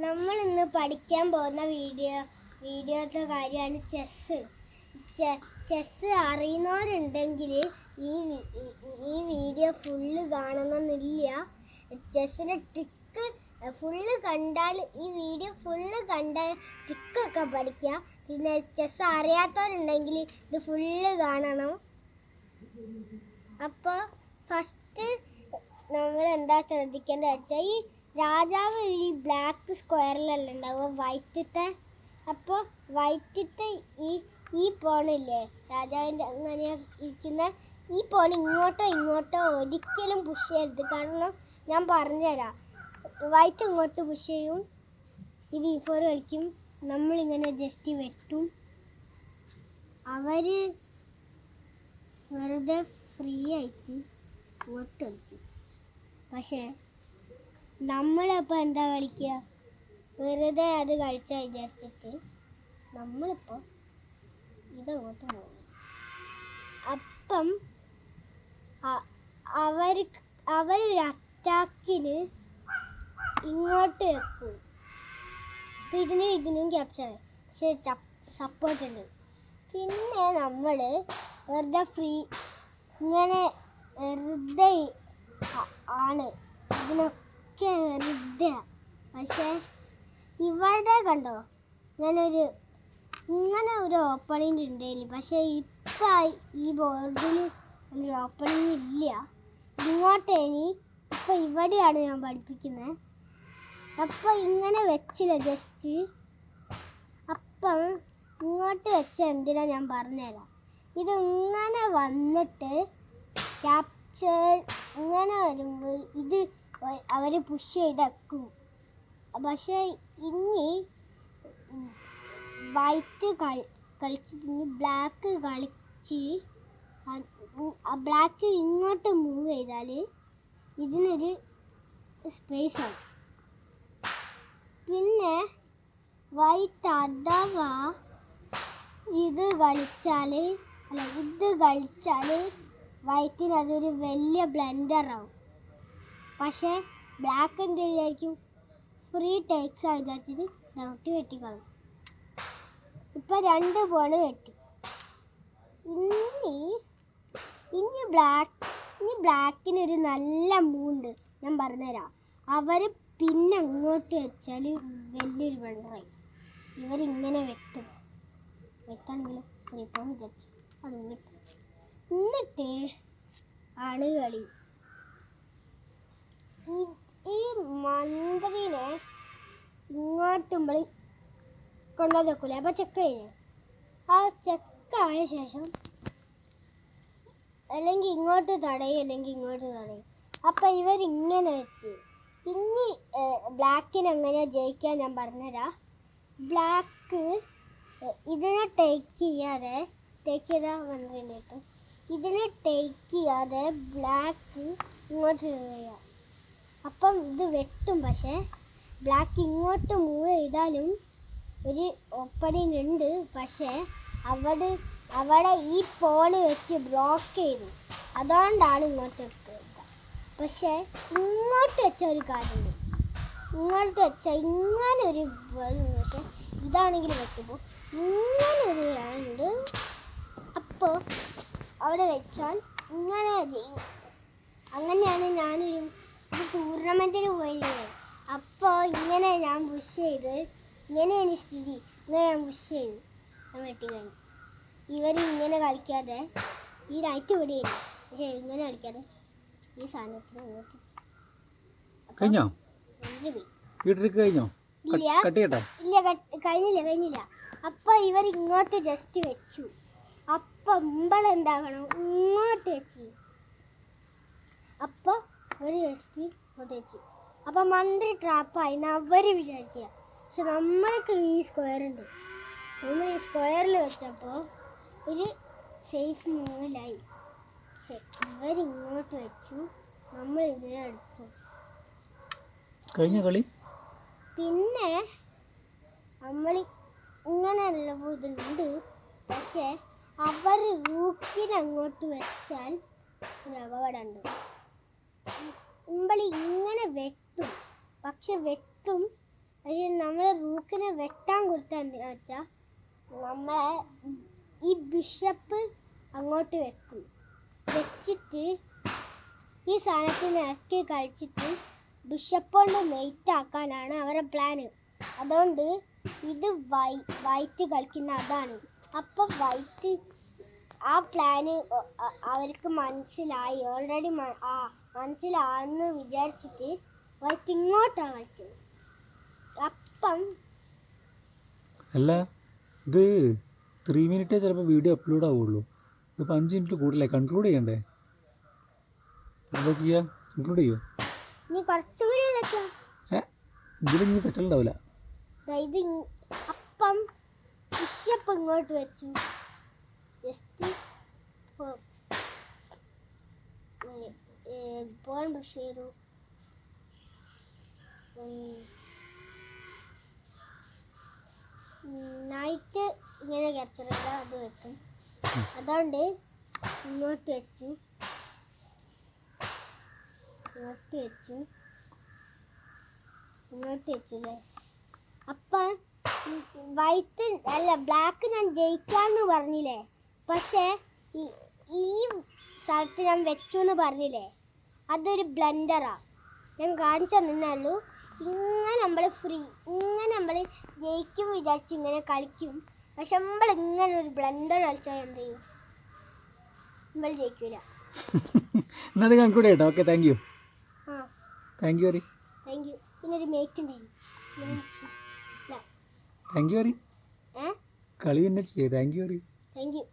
നമ്മൾ ഇന്ന് പഠിക്കാൻ പോകുന്ന വീഡിയോത്തെ കാര്യമാണ് ചെസ്സ്. ചെസ്സ് അറിയുന്നവരുണ്ടെങ്കിൽ ഈ വീഡിയോ ഫുള്ള് കാണണമെന്നില്ല. ചെസ്സിൻ്റെ ട്രിക്ക് ഫുള്ള് കണ്ടാൽ ഈ വീഡിയോ ഫുള്ള് കണ്ടാൽ ട്രിക്കൊക്കെ പഠിക്കുക. പിന്നെ ചെസ്സ് അറിയാത്തവരുണ്ടെങ്കിൽ ഇത് ഫുള്ള് കാണണം. അപ്പോൾ ഫസ്റ്റ് നമ്മൾ എന്താ ശ്രദ്ധിക്കേണ്ടത് വെച്ചാൽ, ഈ രാജാവ് ഈ ബ്ലാക്ക് സ്ക്വയറിലല്ല ഉണ്ടാവുക, വൈറ്റത്തെ. അപ്പോൾ വൈറ്റത്തെ ഈ പോണില്ലേ, രാജാവിൻ്റെ അങ്ങനെ ഇരിക്കുന്ന ഈ പോൺ ഇങ്ങോട്ടോ ഒരിക്കലും പുഷ് ചെയ്യരുത്. കാരണം ഞാൻ പറഞ്ഞുതരാം, വൈറ്റ് ഇങ്ങോട്ട് പുഷ് ചെയ്യും, ഇത് E4 കളിക്കും, നമ്മളിങ്ങനെ ജസ്റ്റ് വെട്ടും. അവർ വെറുതെ ഫ്രീ ആയിട്ട് ഇങ്ങോട്ട് കളിക്കും. പക്ഷേ നമ്മളപ്പോൾ എന്താ കളിക്കുക, വെറുതെ അത് കളിച്ചാൽ വിചാരിച്ചിട്ട് നമ്മളിപ്പോൾ ഇതങ്ങോട്ട് പോകും. അപ്പം അവരൊരു അറ്റാക്കിന് ഇങ്ങോട്ട് വെക്കും. അപ്പം ഇതിനും ക്യാപ്ചർ, പക്ഷേ സപ്പോർട്ട് ഉണ്ട്. പിന്നെ നമ്മൾ വെറുതെ ഫ്രീ ഇങ്ങനെ വെറുതെ ആണ്, ഇതിനൊക്കെ വെറുതെ. പക്ഷേ ഇവിടെ കണ്ടോ, ഇങ്ങനെ ഒരു ഓപ്പണിംഗ് ഉണ്ടായില്ല. പക്ഷേ ഇപ്പം ഈ ബോർഡിൽ ഒരു ഓപ്പണിംഗ് ഇല്ല. ഇങ്ങോട്ടേനി ഇപ്പം ഇവിടെയാണ് ഞാൻ പഠിപ്പിക്കുന്നത്. അപ്പം ഇങ്ങനെ വെച്ചില്ല ജസ്റ്റ്. അപ്പം ഇങ്ങോട്ട് വെച്ച എന്തിനാ ഞാൻ പറഞ്ഞുതരാം. ഇത് ഇങ്ങനെ വന്നിട്ട് ക്യാപ്ചർ ഇങ്ങനെ വരുമ്പോൾ ഇത് അവർ പുഷ് ചെയ്തെക്കും. പക്ഷേ ഇനി വൈറ്റ് കളിച്ചിട്ട് ഇനി ബ്ലാക്ക് കളിച്ച് ബ്ലാക്ക് ഇങ്ങോട്ട് മൂവ് ചെയ്താൽ ഇതിനൊരു സ്പേസ് ആണ്. പിന്നെ വൈറ്റ് അഥവാ ഇത് കളിച്ചാൽ വൈറ്റിന് അതൊരു വലിയ ബ്ലെൻഡറാവും. പക്ഷേ ബ്ലാക്ക് എന്ത് വിചാരിക്കും, ഫ്രീ ടേക്സ് ആ വിചാരിച്ചിട്ട് ഡൗട്ട് വെട്ടിക്കളും. ഇപ്പം 2 ബോൾ വെട്ടി. ഇനി ബ്ലാക്കിനൊരു നല്ല മൂവുണ്ട്, ഞാൻ പറഞ്ഞുതരാം. അവർ പിന്നെ അങ്ങോട്ട് വെച്ചാൽ വലിയൊരു ബ്ലെൻഡറായി. ഇവരിങ്ങനെ വെട്ടാണെങ്കിൽ ഫ്രീ പോകാൻ വിചാരിച്ചു, അത് എന്നിട്ട് ആണ് കളി. ഈ മന്ത്രിനെ ഇങ്ങോട്ടും കൊണ്ടുവന്ന് വെക്കൂലേ, അപ്പോൾ ചെക്ക് കഴിഞ്ഞു. ആ ചെക്കായ ശേഷം അല്ലെങ്കിൽ ഇങ്ങോട്ട് തടയും, അല്ലെങ്കിൽ ഇങ്ങോട്ട് തടയും. അപ്പം ഇവരിങ്ങനെ വെച്ച് ഇനി ബ്ലാക്കിന് എങ്ങനെയാണ് ജയിക്കാൻ ഞാൻ പറഞ്ഞുതരാം. ബ്ലാക്ക് ഇതിനെ ടേക്ക് ചെയ്യാതെ മന്ത്രിനെ ഇതിനെ ടേക്ക് ചെയ്യാതെ ബ്ലാക്ക് ഇങ്ങോട്ട് ചെയ്യാം. അപ്പം ഇത് വെട്ടും. പക്ഷേ ബ്ലാക്ക് ഇങ്ങോട്ട് മൂവ് ചെയ്താലും ഒരു ഓപ്പണിംഗ് ഉണ്ട്. പക്ഷേ അവിടെ ഈ പോണ് വെച്ച് ബ്ലോക്ക് ചെയ്തു, അതുകൊണ്ടാണ് ഇങ്ങോട്ട് വെക്കുക. പക്ഷേ ഇങ്ങോട്ട് വെച്ച ഒരു കാര്യമുണ്ട്, ഇങ്ങോട്ട് വെച്ചാൽ ഇങ്ങനെ ഒരു, പക്ഷേ ഇതാണെങ്കിൽ വെട്ടുമ്പോൾ ഇങ്ങനെ ഒരു ഉണ്ട്. അപ്പോൾ അവിടെ വെച്ചാൽ ഇങ്ങനെ ചെയ്യും. അങ്ങനെയാണ് ഞാനൊരു ടൂർണമെൻറ്റിന് പോയില്ലേ. അപ്പോൾ ഇങ്ങനെ ഞാൻ പുഷ് ചെയ്ത്, ഇങ്ങനെയാണ് സ്ഥിതി. ഇങ്ങനെ ഞാൻ പുഷ് ചെയ്തു, ഞാൻ വെട്ടി കഴിഞ്ഞു. ഇവരിങ്ങനെ കളിക്കാതെ ഈ ലൈറ്റ് ഇവിടെയില്ല, പക്ഷേ ഇങ്ങനെ കളിക്കാതെ ഈ സാധനത്തിന് ഇങ്ങോട്ട് കഴിഞ്ഞോ? കഴിഞ്ഞില്ല. അപ്പോൾ ഇവരിങ്ങോട്ട് ജസ്റ്റ് വെച്ചു. അപ്പം എന്താകണം, ഇങ്ങോട്ട് വെച്ച്. അപ്പോൾ ഒരു ജസ്റ്റ് ഇങ്ങോട്ട് വെച്ചു. അപ്പം മന്ത്രി ട്രാപ്പായി അവർ വിചാരിക്കുക. പക്ഷെ നമ്മൾക്ക് ഈ സ്ക്വയർ ഉണ്ട്, നമ്മൾ ഈ സ്ക്വയറിൽ വെച്ചപ്പോൾ ഒരു സേഫ് മൂവിലായി. പക്ഷെ ഇവരിങ്ങോട്ട് വെച്ചു, നമ്മൾ ഇതിനെ എടുത്തു. കഴിഞ്ഞ കളി പിന്നെ നമ്മൾ ഇങ്ങനെയുള്ള ഇതുണ്ട്. പക്ഷേ അവർ റൂക്കിനെ അങ്ങോട്ട് വെച്ചാൽ ഒരു അപകടമുണ്ട്. ഇങ്ങനെ വെട്ടും, പക്ഷെ വെട്ടും പക്ഷെ നമ്മൾ റൂക്കിനെ വെട്ടാൻ കൊടുത്ത എന്തിനാ വെച്ചാൽ നമ്മളെ ഈ ബിഷപ്പ് അങ്ങോട്ട് വെക്കും. വെച്ചിട്ട് ഈ സാധനത്തിന് ഇറക്കി കഴിച്ചിട്ട് ബിഷപ്പ് കൊണ്ട് മെയ്റ്റ് ആക്കാനാണ് അവരുടെ പ്ലാന്. അതുകൊണ്ട് ഇത് വൈറ്റ് കളിക്കുന്ന അതാണ്. അപ്പം വൈറ്റ് ആ പ്ലാന് അവർക്ക് മനസ്സിലായി, ഓൾറെഡി മനസ്സിലായെന്ന് വിചാരിച്ചിട്ട് വൈറ്റ് ഇങ്ങോട്ടാണ് കളിച്ചത്. അപ്പം അല്ല ഇത് 3 മിനിറ്റേ ചിലപ്പോൾ വീഡിയോ അപ്ലോഡ് ആവുള്ളൂ. ഇതിപ്പോൾ 5 മിനിറ്റ് കൂടുതലേ. കൺക്ലൂഡ് ചെയ്യണ്ടേ? എന്താ ചെയ്യുക? കൺക്ലൂഡ് ചെയ്യുമോ? നീ കുറച്ചും കൂടി ഇതിലിനി പറ്റലുണ്ടാവില്ല. ഇത് അപ്പം ബിഷപ്പ് ഇങ്ങോട്ട് വെച്ചു. ജസ്റ്റ് പോൺ ബഷീറു നൈറ്റ് ഇങ്ങനെ ക്യാപ്ചർ ചെയ്താൽ അത് വെക്കും. അതുകൊണ്ട് ഇങ്ങോട്ട് വെച്ചു, ഇങ്ങോട്ട് വെച്ചുല്ലേ. അപ്പം വൈറ്റ് അല്ല ബ്ലാക്ക് ഞാൻ ജയിക്കാന്ന് പറഞ്ഞില്ലേ, പക്ഷേ ഈ സ്ഥലത്ത് ഞാൻ വെച്ചു എന്ന് പറഞ്ഞില്ലേ, അതൊരു ബ്ലണ്ടറാ. ഞാൻ കാണിച്ചു തന്നേ ഉള്ളൂ. ഇങ്ങനെ നമ്മൾ ഇങ്ങനെ നമ്മൾ ജയിക്കും വിചാരിച്ച് ഇങ്ങനെ കളിക്കും. പക്ഷെ നമ്മൾ ഇങ്ങനെ ഒരു ബ്ലണ്ടർ കളിച്ചാൽ എന്ത് ചെയ്യും? നമ്മൾ ജയിക്കൂല. എന്നാൽ അത് കൺക്ലൂഡ് ചെയ്യട്ടോ. Okay, thank you. Thank you. Thank you. പിന്നെ ഒരു മേറ്റ് ഉണ്ടായിരുന്നു. Thank you. കളി പിന്നെ ചെയ്യേ. Thank you. Thank U.